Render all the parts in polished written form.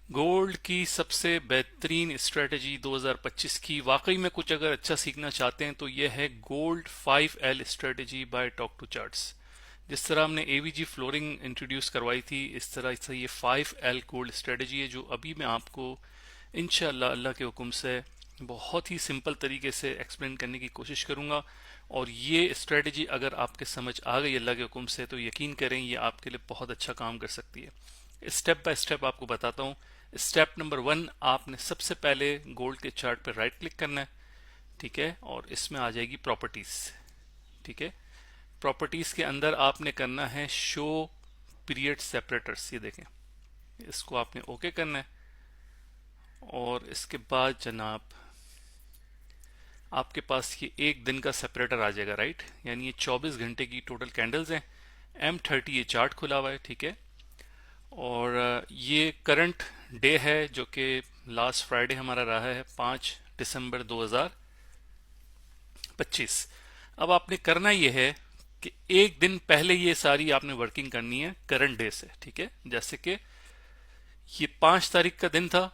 Gold की सबसे बेहतरीन स्ट्रेटजी 2025 की, वाकई में कुछ अगर अच्छा सीखना चाहते हैं तो यह है gold 5L strategy by talk to charts. जिस तरह हमने एवीजी फ्लोरिंग इंट्रोड्यूस करवाई थी, इस तरह से ये 5L गोल्ड स्ट्रेटजी है जो अभी मैं आपको इंशाल्लाह अल्लाह के हुक्म से बहुत ही सिंपल तरीके से एक्सप्लेन करने की कोशिश करूंगा। और ये स्ट्रेटजी अगर आपके समझ आ गई अल्लाह के हुक्म से तो यकीन करें ये आपके लिए बहुत अच्छा काम कर सकती है। स्टेप बाय स्टेप आपको बताता हूँ। स्टेप नंबर 1, आपने सबसे पहले गोल्ड के चार्ट पर राइट क्लिक करना है, ठीक है, और इसमें आ जाएगी प्रॉपर्टीज। ठीक है, प्रॉपर्टीज के अंदर आपने करना है शो पीरियड सेपरेटर्स, ये देखें, इसको आपने ओके करना है। और इसके बाद जनाब आपके पास ये एक दिन का सेपरेटर आ जाएगा, राइट, यानी ये 24 घंटे की टोटल कैंडल्स हैं। M30 ये चार्ट खुला हुआ है, ठीक है। और ये करंट डे है जो कि लास्ट फ्राइडे हमारा रहा है 5 दिसंबर 2025। अब आपने करना ये है कि एक दिन पहले ये सारी आपने वर्किंग करनी है करंट डे से, ठीक है। जैसे कि ये 5 तारीख का दिन था,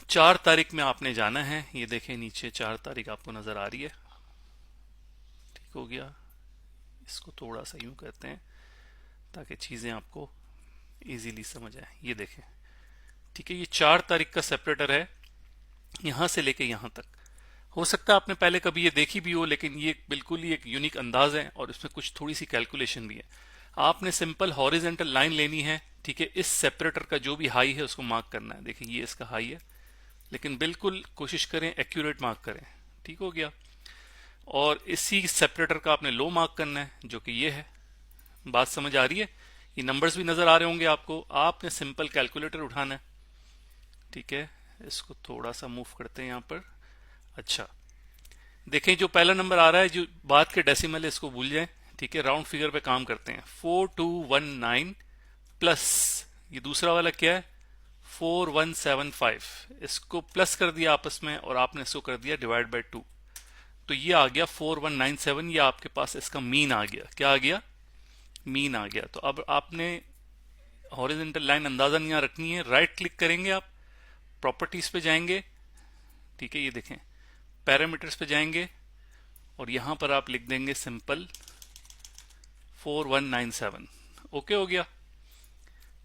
4 तारीख में आपने जाना है, ये देखें नीचे 4 तारीख आपको नजर आ रही है, ठीक हो गया। इसको थोड़ा सा यूं करते हैं ताकि चीजें आपको इजीली समझ आए। ये देखें, ठीक है, ये 4 तारीख का सेपरेटर है यहां से लेके यहां तक। हो सकता है आपने पहले कभी ये देखी भी हो, लेकिन ये बिल्कुल ही एक यूनिक अंदाज है और इसमें कुछ थोड़ी सी कैलकुलेशन भी है। आपने सिंपल हॉरिजेंटल लाइन लेनी है, ठीक है, इस सेपरेटर का जो भी हाई है उसको मार्क करना है। देखिए ये इसका हाई है, लेकिन बिल्कुल कोशिश करें एक्यूरेट मार्क करें, ठीक हो गया। और इसी सेपरेटर का आपने लो मार्क करना है जो कि ये है। बात समझ आ रही है? ये नंबर्स भी नजर आ रहे होंगे आपको। आपने सिंपल कैलकुलेटर उठाना है, ठीक है। इसको थोड़ा सा मूव करते हैं यहाँ पर। अच्छा, देखें जो पहला नंबर आ रहा है, जो बात के डेसिमल है इसको भूल जाएं, ठीक है। राउंड फिगर पे काम करते हैं। 4219 प्लस ये दूसरा वाला क्या है, 4175, इसको प्लस कर दिया आपस में और आपने इसको कर दिया डिवाइड बाय 2, तो ये आ गया 4197। ये आपके पास इसका मीन आ गया। क्या आ गया? मीन आ गया। तो अब आपने हॉरिजॉन्टल लाइन अंदाजा नहीं रखनी है, राइट क्लिक करेंगे आप, प्रॉपर्टीज पे जाएंगे, ठीक है, ये देखें, पैरामीटर्स पे जाएंगे और यहां पर आप लिख देंगे सिंपल 4197। ओके हो गया,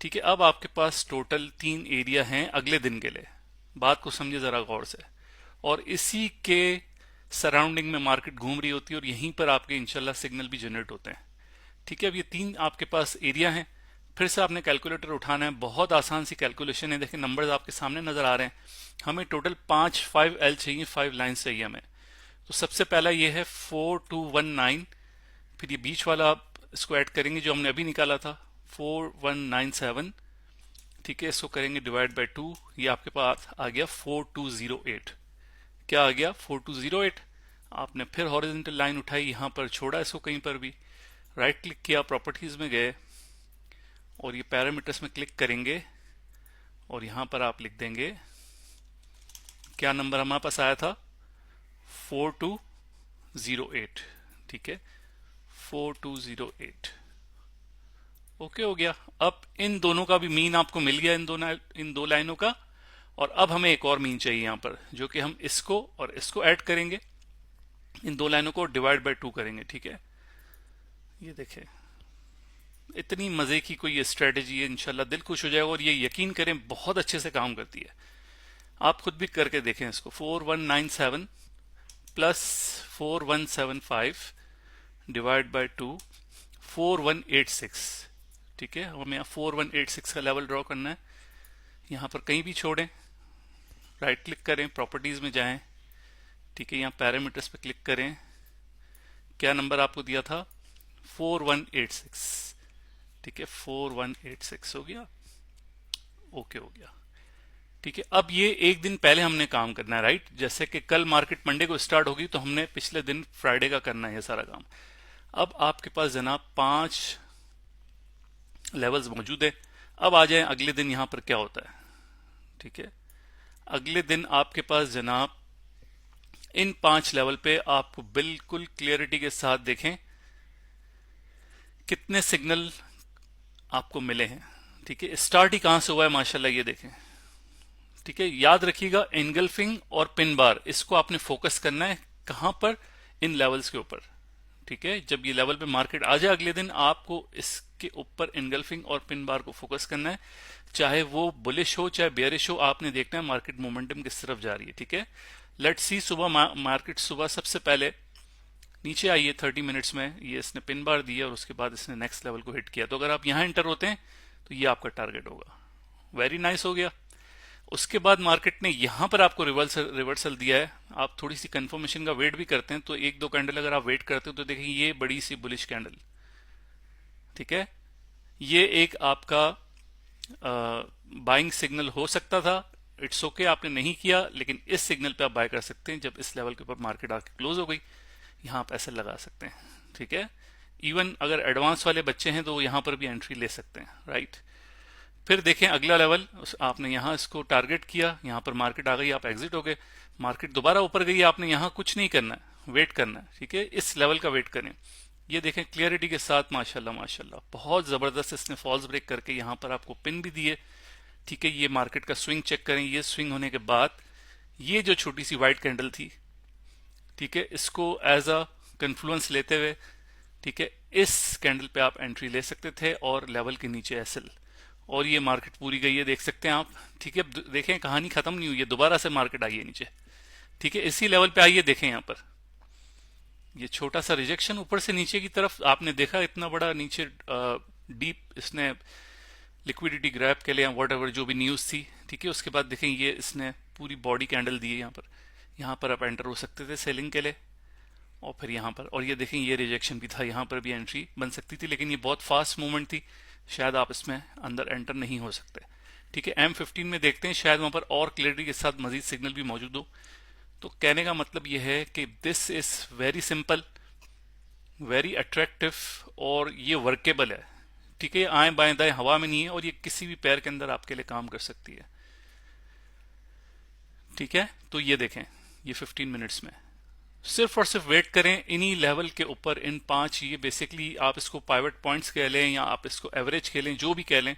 ठीक है। अब आपके पास टोटल 3 एरिया हैं अगले दिन के लिए। बात को समझे जरा गौर से। और इसी के सराउंडिंग में मार्केट घूम रही होती है और यहीं पर आपके इंशाल्लाह सिग्नल भी जनरेट होते हैं, ठीक है। अब ये 3 आपके पास एरिया हैं। फिर से आपने कैलकुलेटर उठाना है, बहुत आसान सी कैलकुलेशन है। देखिए नंबर्स आपके सामने नजर आ रहे हैं। हमें टोटल 5L चाहिए, 5 लाइन्स चाहिए हमें। तो सबसे पहला ये है 4219, फिर ये बीच वाला आप इसको ऐड करेंगे जो हमने अभी निकाला था 4197, ठीक है। इसको करेंगे डिवाइड बाय 2, ये आपके पास आ गया 4208। क्या आ गया? 4208। आपने फिर हॉरिजॉन्टल लाइन उठाई, यहां पर छोड़ा इसको कहीं पर भी, राइट क्लिक किया, प्रॉपर्टीज में गए और ये पैरामीटर्स में क्लिक करेंगे और यहां पर आप लिख देंगे क्या नंबर हमारे पास आया था, 4208, ठीक है, 4208। ओके हो गया। अब इन दोनों का भी मीन आपको मिल गया, इन दो लाइनों का। और अब हमें एक और मीन चाहिए यहां पर, जो कि हम इसको और इसको ऐड करेंगे, इन दो लाइनों को डिवाइड बाय 2 करेंगे, ठीक है। ये देखें, इतनी मजे की कोई ये स्ट्रेटेजी है, इंशाल्लाह दिल खुश हो जाएगा। और ये यकीन करें बहुत अच्छे से काम करती है। आप खुद भी करके देखें इसको। 4197 प्लस 4175 डिवाइड बाय 2, 4186, ठीक है। हमें 4186 का लेवल ड्रॉ करना है। यहां पर कहीं भी छोड़ें, राइट क्लिक करें, प्रॉपर्टीज में जाएं, ठीक है, यहाँ पैरामीटर्स पे क्लिक करें। क्या नंबर आपको दिया था? 4186, ठीक है, 4186 हो गया। ओके हो गया, ठीक है। अब ये एक दिन पहले हमने काम करना है, राइट। जैसे कि कल मार्केट मंडे को स्टार्ट होगी तो हमने पिछले दिन फ्राइडे का करना है ये सारा काम। अब आपके पास जनाब 5 लेवल्स मौजूद है। अब आ जाए अगले दिन यहां पर क्या होता है, ठीक है। अगले दिन आपके पास जनाब इन 5 लेवल पे आपको बिल्कुल क्लियरिटी के साथ देखें कितने सिग्नल आपको मिले हैं, ठीक है। स्टार्ट ही कहां से हुआ है माशाल्लाह, ये देखें, ठीक है, याद रखिएगा एनगल्फिंग और पिन बार इसको आपने फोकस करना है कहां पर, इन लेवल्स के ऊपर। ठीक है, जब ये लेवल पे मार्केट आ जाए अगले दिन, आपको इसके ऊपर एनगल्फिंग और पिन बार को फोकस करना है, चाहे वो बुलिश हो चाहे बेयरिश हो, आपने देखना है मार्केट मोमेंटम किस तरफ जा रही है। ठीक है, लेट्स सी सुबह मार्केट सुबह सबसे पहले नीचे आई है 30 मिनट्स में, ये इसने पिन बार दिया और उसके बाद इसने नेक्स्ट लेवल को हिट किया। तो अगर आप यहां एंटर होते हैं तो ये आपका टारगेट होगा। वेरी नाइस हो गया। उसके बाद मार्केट ने यहां पर आपको रिवर्सल दिया है। आप थोड़ी सी कंफर्मेशन का वेट भी करते हैं, तो एक दो कैंडल अगर आप वेट करते हो तो देखिए ये बड़ी सी बुलिश कैंडल, ठीक है, ये एक आपका बाइंग सिग्नल हो सकता था। इट्स ओके, आपने नहीं किया, लेकिन इस सिग्नल पे आप बाय कर सकते हैं। जब इस लेवल के ऊपर मार्केट आके क्लोज हो गई, यहां आप ऐसे लगा सकते हैं। ठीक है, इवन अगर एडवांस वाले बच्चे हैं तो यहां पर भी एंट्री ले सकते हैं, राइट। फिर देखें अगला लेवल, आपने यहां इसको टारगेट किया, यहां पर मार्केट आ गई, आप एग्जिट हो गए। मार्केट दोबारा ऊपर गई, आपने यहां कुछ नहीं करना है, वेट करना है। ठीक है, इस लेवल का वेट करें। ये देखें क्लियरिटी के साथ, माशाल्लाह माशाल्लाह, बहुत जबरदस्त इसने फॉल्स ब्रेक करके यहां पर आपको पिन भी दिए। ठीक है, ये मार्केट का स्विंग चेक करें। ये स्विंग होने के बाद ये जो छोटी सी व्हाइट कैंडल थी, ठीक है, इसको एज अ कन्फ्लुएंस लेते हुए, ठीक है, इस कैंडल पे आप एंट्री ले सकते थे और लेवल के नीचे एसएल, और ये मार्केट पूरी गई है, देख सकते हैं आप। ठीक है, देखें कहानी खत्म नहीं हुई है, दोबारा से मार्केट आई है नीचे। ठीक है, इसी लेवल पे आई है, देखें यहां पर ये छोटा सा रिजेक्शन ऊपर से नीचे की तरफ आपने देखा, इतना बड़ा नीचे डीप इसने लिक्विडिटी ग्रैब के लिए, वॉट एवर जो भी न्यूज थी। ठीक है, उसके बाद देखें ये इसने पूरी बॉडी कैंडल दी है यहाँ पर आप एंटर हो सकते थे सेलिंग के लिए, और फिर यहाँ पर, और ये देखें ये रिजेक्शन भी था, यहाँ पर भी एंट्री बन सकती थी, लेकिन ये बहुत फास्ट मूवमेंट थी, शायद आप इसमें अंदर एंटर नहीं हो सकते। ठीक है, M15 में देखते हैं, शायद वहां पर और क्लियरिटी के साथ मजीद सिग्नल भी मौजूद हो। तो कहने का मतलब यह है कि this is very simple, very attractive, और ये वर्केबल है। ठीक है, आए बाएं दाएं हवा में नहीं है, और ये किसी भी पैर के अंदर आपके लिए काम कर सकती है। ठीक है, तो ये देखें ये 15 मिनट्स में सिर्फ और सिर्फ वेट करें इन्हीं लेवल के ऊपर, इन 5, ये बेसिकली आप इसको पाइवट पॉइंट्स कह लें या आप इसको एवरेज कह लें, जो भी कह लें।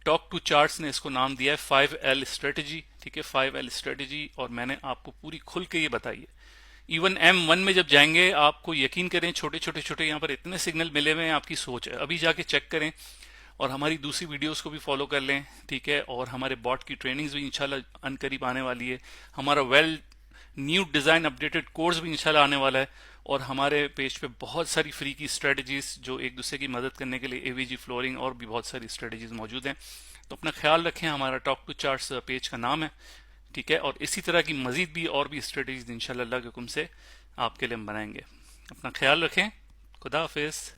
टॉक टू चार्ट्स ने इसको नाम दिया है 5L स्ट्रेटेजी। ठीक है, 5L स्ट्रेटेजी, और मैंने आपको पूरी खुल के ये बताई है। इवन M1 में जब जाएंगे, आपको यकीन करें छोटे छोटे छोटे यहाँ पर इतने सिग्नल मिले हुए हैं, आपकी सोच है, अभी जाके चेक करें, और हमारी दूसरी वीडियोस को भी फॉलो कर लें। ठीक है, और हमारे बॉट की ट्रेनिंग्स भी इंशाल्लाह अनकरीब आने वाली है। हमारा well new design updated course भी इंशाल्लाह आने वाला है, और हमारे पेज पे बहुत सारी फ्री की स्ट्रेटजीज जो एक दूसरे की मदद करने के लिए, एवीजी फ्लोरिंग और भी बहुत सारी स्ट्रेटजीज मौजूद हैं। तो अपना ख्याल रखें, हमारा टॉक टू चार्ट्स पेज का नाम है। ठीक है, और इसी तरह की मजीद भी और भी स्ट्रेटजीज इंशाल्लाह अल्लाह के हुक्म से आपके लिए हम बनाएंगे। अपना ख्याल रखें, खुदा हाफिज।